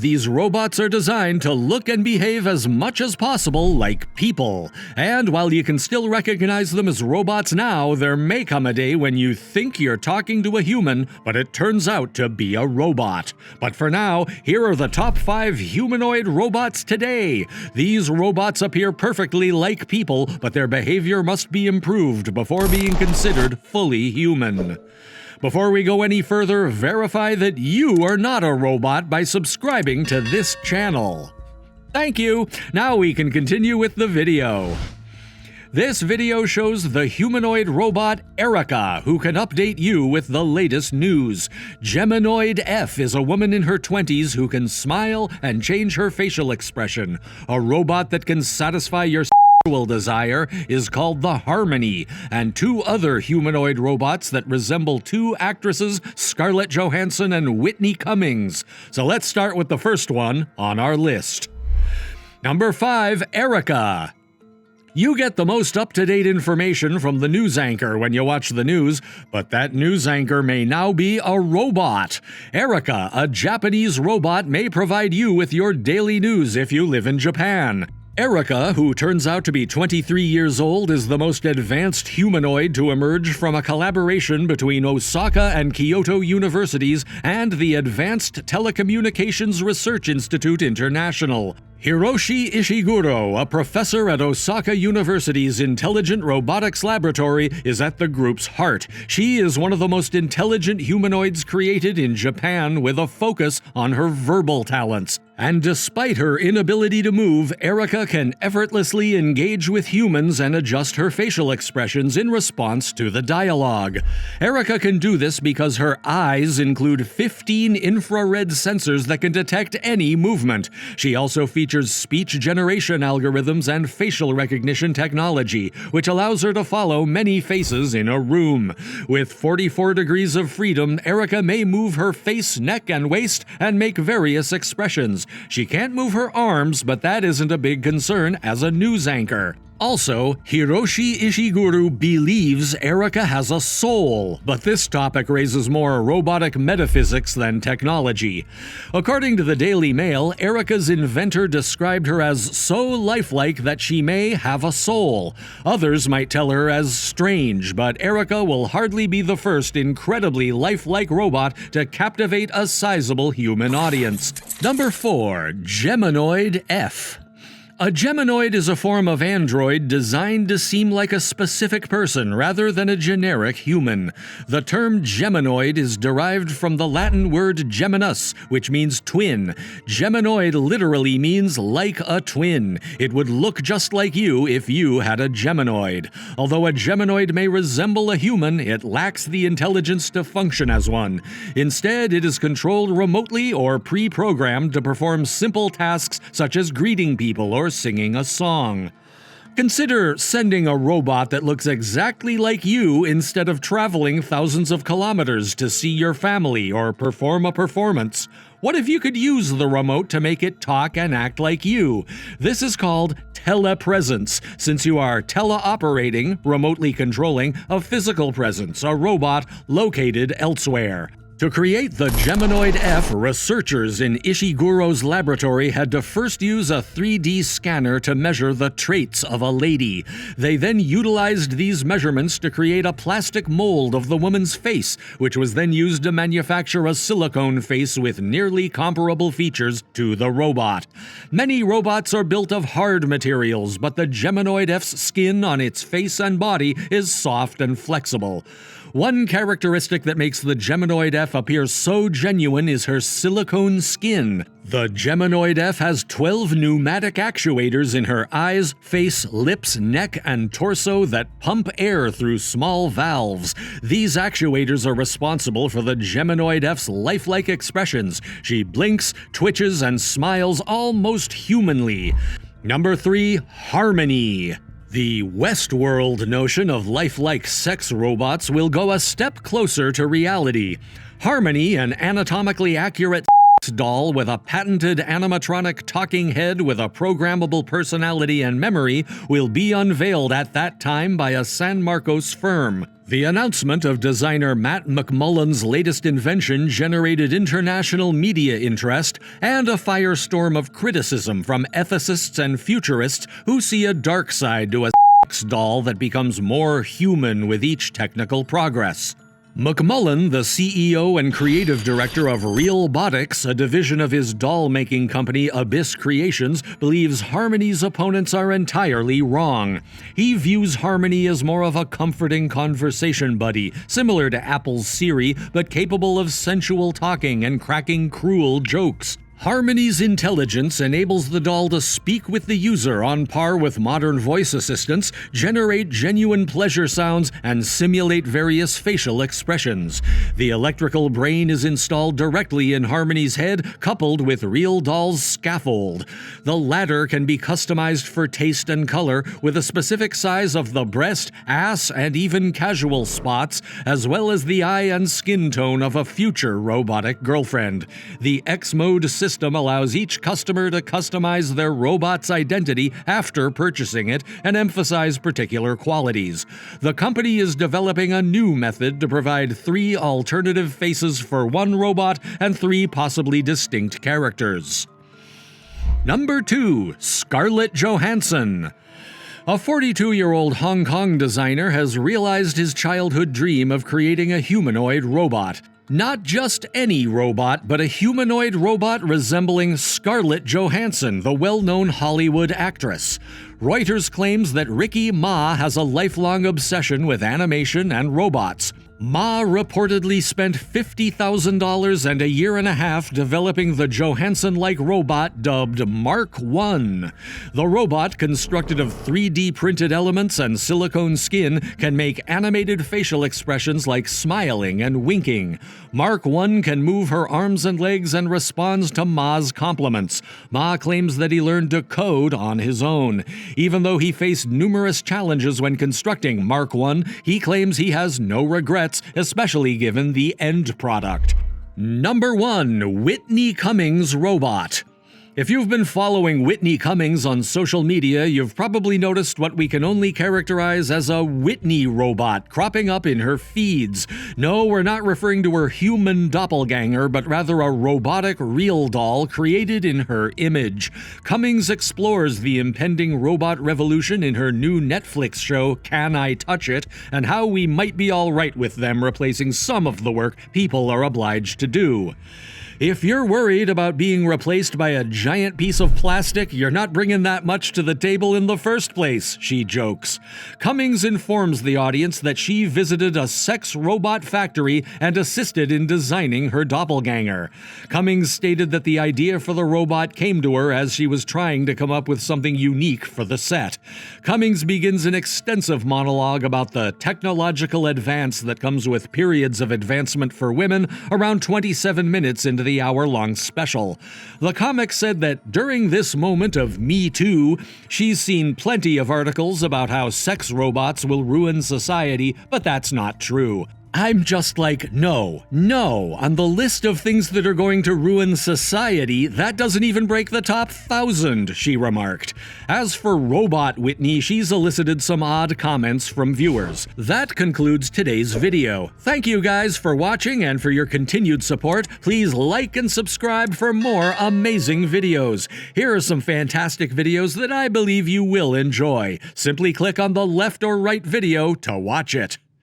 these robots are designed to look and behave as much as possible like people. And while you can still recognize them as robots now, there may come a day when you think you're talking to a human, but it turns out to be a robot. But for now, here are the top 5 humanoid robots today. These robots appear perfectly like people, but their behavior must be improved before being considered fully human. Before we go any further, verify that you are not a robot by subscribing to this channel. Thank you! Now we can continue with the video. This video shows the humanoid robot Erica, who can update you with the latest news. Geminoid F is a woman in her 20s who can smile and change her facial expression. A robot that can satisfy your sexual desire is called the Harmony, and 2 other humanoid robots that resemble 2 actresses, Scarlett Johansson and Whitney Cummings. So let's start with the first one on our list. Number 5, Erica. You get the most up-to-date information from the news anchor when you watch the news, but that news anchor may now be a robot. Erica, a Japanese robot, may provide you with your daily news if you live in Japan. Erica, who turns out to be 23 years old, is the most advanced humanoid to emerge from a collaboration between Osaka and Kyoto universities and the Advanced Telecommunications Research Institute International. HIROSHI ISHIGURO, a professor at Osaka University's Intelligent Robotics Laboratory, is at the group's heart. She is one of the most intelligent humanoids created in Japan, with a focus on her verbal talents. And despite her inability to move, Erica can effortlessly engage with humans and adjust her facial expressions in response to the dialogue. Erica can do this because her eyes include 15 infrared sensors that can detect any movement. She also features speech generation algorithms and facial recognition technology, which allows her to follow many faces in a room. With 44 degrees of freedom, Erica may move her face, neck, and waist and make various expressions. She can't move her arms, but that isn't a big concern as a news anchor. Also, HIROSHI ISHIGURO believes Erica has a soul, but this topic raises more robotic metaphysics than technology. According to the Daily Mail, Erica's inventor described her as so lifelike that she may have a soul. Others might tell her as strange, but Erica will hardly be the first incredibly lifelike robot to captivate a sizable human audience. Number 4, Geminoid F. A Geminoid is a form of android designed to seem like a specific person rather than a generic human. The term Geminoid is derived from the Latin word geminus, which means twin. Geminoid literally means like a twin. It would look just like you if you had a Geminoid. Although a Geminoid may resemble a human, it lacks the intelligence to function as one. Instead, it is controlled remotely or pre-programmed to perform simple tasks such as greeting people or singing a song. Consider sending a robot that looks exactly like you instead of traveling thousands of kilometers to see your family or perform a performance. What if you could use the remote to make it talk and act like you? This is called telepresence, since you are teleoperating, remotely controlling, a physical presence, a robot located elsewhere. To create the Geminoid F, researchers in Ishiguro's laboratory had to first use a 3D scanner to measure the traits of a lady. They then utilized these measurements to create a plastic mold of the woman's face, which was then used to manufacture a silicone face with nearly comparable features to the robot. Many robots are built of hard materials, but the Geminoid F's skin on its face and body is soft and flexible. One characteristic that makes the Geminoid F appear so genuine is her silicone skin. The Geminoid F has 12 pneumatic actuators in her eyes, face, lips, neck, and torso that pump air through small valves. These actuators are responsible for the Geminoid F's lifelike expressions. She blinks, twitches, and smiles almost humanly. Number 3, Harmony. The Westworld notion of lifelike sex robots will go a step closer to reality. Harmony, an anatomically accurate doll with a patented animatronic talking head with a programmable personality and memory will be unveiled at that time by a San Marcos firm. The announcement of designer Matt McMullen's latest invention generated international media interest and a firestorm of criticism from ethicists and futurists who see a dark side to a doll that becomes more human with each technical progress. McMullen, the CEO and creative director of RealBotics, a division of his doll-making company Abyss Creations, believes Harmony's opponents are entirely wrong. He views Harmony as more of a comforting conversation buddy, similar to Apple's Siri, but capable of sensual talking and cracking cruel jokes. Harmony's intelligence enables the doll to speak with the user on par with modern voice assistants, generate genuine pleasure sounds, and simulate various facial expressions. The electrical brain is installed directly in Harmony's head, coupled with RealDoll's scaffold. The latter can be customized for taste and color, with a specific size of the breast, ass, and even casual spots, as well as the eye and skin tone of a future robotic girlfriend. The X-Mode system allows each customer to customize their robot's identity after purchasing it and emphasize particular qualities. The company is developing a new method to provide 3 alternative faces for one robot and 3 possibly distinct characters. Number 2. Scarlett Johansson. A 42-year-old Hong Kong designer has realized his childhood dream of creating a humanoid robot. Not just any robot, but a humanoid robot resembling Scarlett Johansson, the well-known Hollywood actress. Reuters claims that Ricky Ma has a lifelong obsession with animation and robots. Ma reportedly spent $50,000 and a year and a half developing the Johansson-like robot dubbed Mark I. The robot, constructed of 3D printed elements and silicone skin, can make animated facial expressions like smiling and winking. Mark I can move her arms and legs and responds to Ma's compliments. Ma claims that he learned to code on his own. Even though he faced numerous challenges when constructing Mark I, he claims he has no regrets, especially given the end product. Number 1. Whitney Cummings Robot. If you've been following Whitney Cummings on social media, you've probably noticed what we can only characterize as a Whitney robot cropping up in her feeds. No, we're not referring to her human doppelganger, but rather a robotic real doll created in her image. Cummings explores the impending robot revolution in her new Netflix show, Can I Touch It?, and how we might be all right with them replacing some of the work people are obliged to do. If you're worried about being replaced by a giant piece of plastic, you're not bringing that much to the table in the first place, she jokes. Cummings informs the audience that she visited a sex robot factory and assisted in designing her doppelganger. Cummings stated that the idea for the robot came to her as she was trying to come up with something unique for the set. Cummings begins an extensive monologue about the technological advance that comes with periods of advancement for women around 27 minutes into the hour-long special. The comic said that during this moment of Me Too, she's seen plenty of articles about how sex robots will ruin society, but that's not true. I'm just like, no. On the list of things that are going to ruin society, that doesn't even break the top 1,000, she remarked. As for Robot Whitney, she's elicited some odd comments from viewers. That concludes today's video. Thank you guys for watching and for your continued support. Please like and subscribe for more amazing videos. Here are some fantastic videos that I believe you will enjoy. Simply click on the left or right video to watch it.